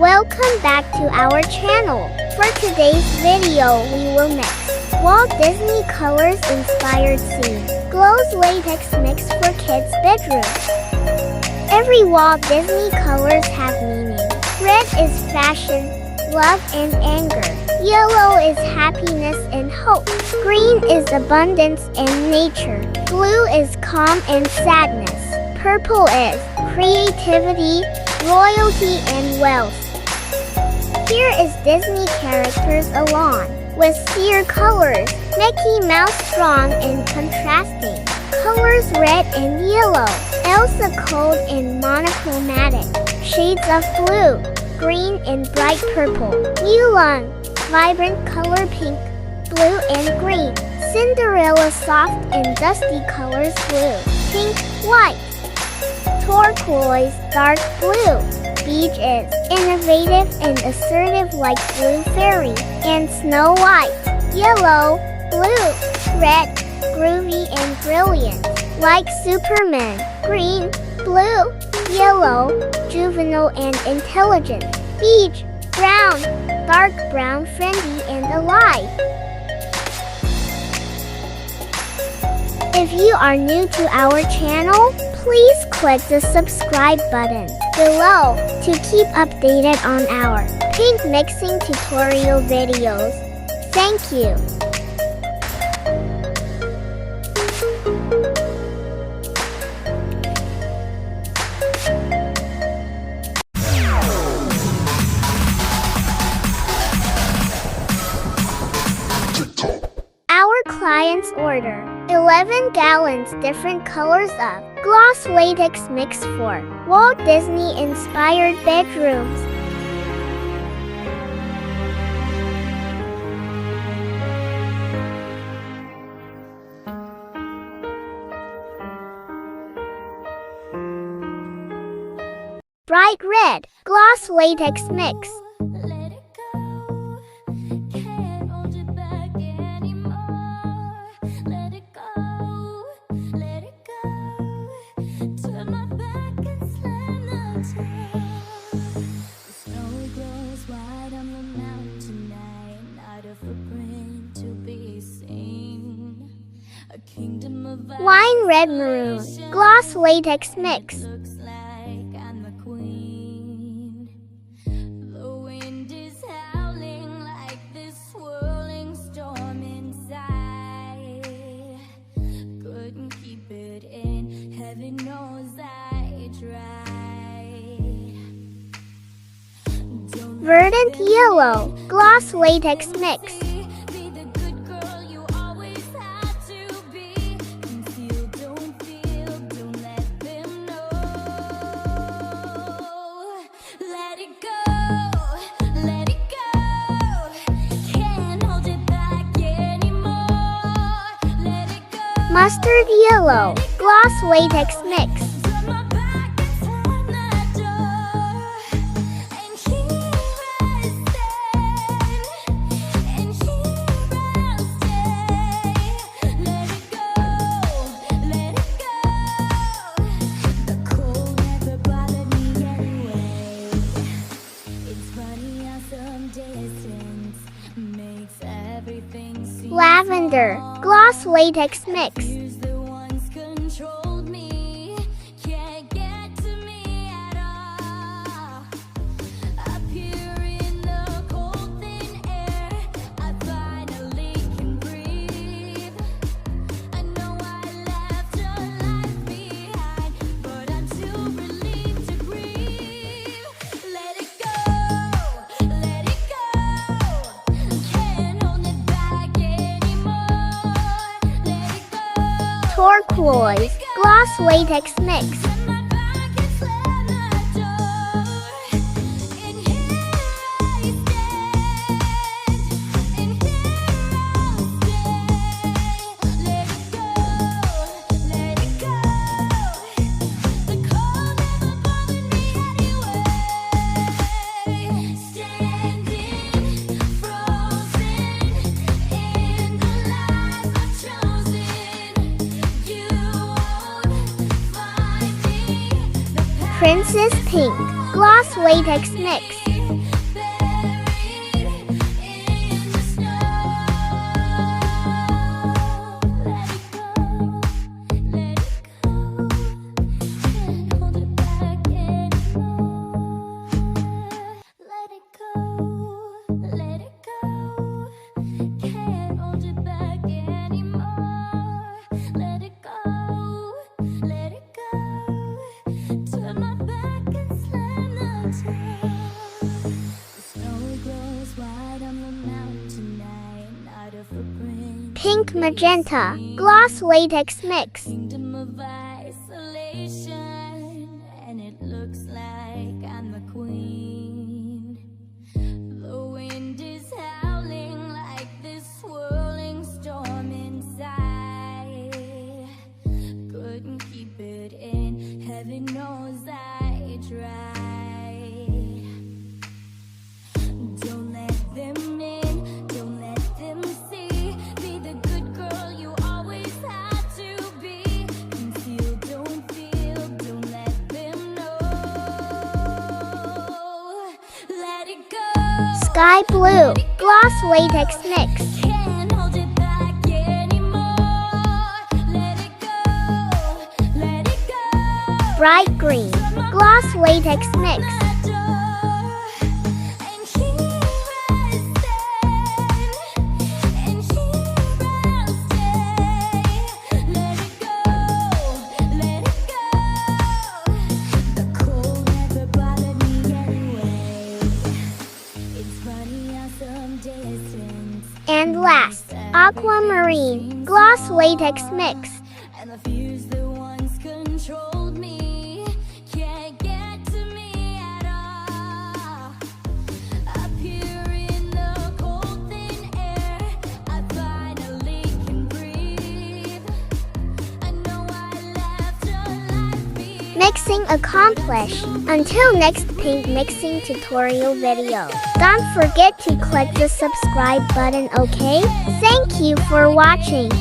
Welcome back to our channel. For today's video, we will mix Walt Disney Colors inspired scene, glows latex mix for kids' bedroom. Every Walt Disney Colors have meaning. Red is fashion, love and anger. Yellow is happiness and hope. Green is abundance and nature. Blue is calm and sadness. Purple is creativity, royalty and wealth. Here is Disney characters along with sheer colors. Mickey Mouse strong and contrasting. Colors red and yellow. Elsa cold and monochromatic. Shades of blue, green and bright purple. Mulan, vibrant color pink, blue and green. Cinderella soft and dusty colors blue, pink, white. Turquoise, dark blue. Beige is innovative and assertive like Blue Fairy and Snow White. Yellow, blue, red, groovy and brilliant like Superman. Green, blue, yellow, juvenile and intelligent. Beige, brown, dark brown, friendly and alive. If you are new to our channel, please click the subscribe button below to keep updated on our paint mixing tutorial videos. Thank you. Our clients order 11 gallons different colors of gloss latex mix for Walt Disney inspired bedrooms. Bright red gloss latex mix. Wine red maroon gloss latex mix. Verdant yellow gloss latex mix. Mustard yellow gloss latex mix. Lavender gloss latex mix. Turquoise gloss latex mix. Princess pink gloss latex mix. Pink Magenta Gloss Latex Mix. Kingdom of isolation, and it looks like I'm the queen. The wind is howling like this swirling storm inside. Couldn't keep it in, heaven knows I tried. Don't let them in, don't let them see. Be the good girl you always had to be. Conceal, don't feel, don't let them know. Let it go. Sky Blue Gloss Latex Mix. Can't hold it back anymore. Let it go, let it go. Bright Green Gloss Latex Mix. And last, Aquamarine Gloss Latex Mix. And the fears that once controlled me can't get to me at all. Up here in the cold thin air, I finally can breathe. I know I left a life behind. Mixing accomplished. Until next paint mixing tutorial video. Don't forget to click the subscribe button, okay? Thank you for watching.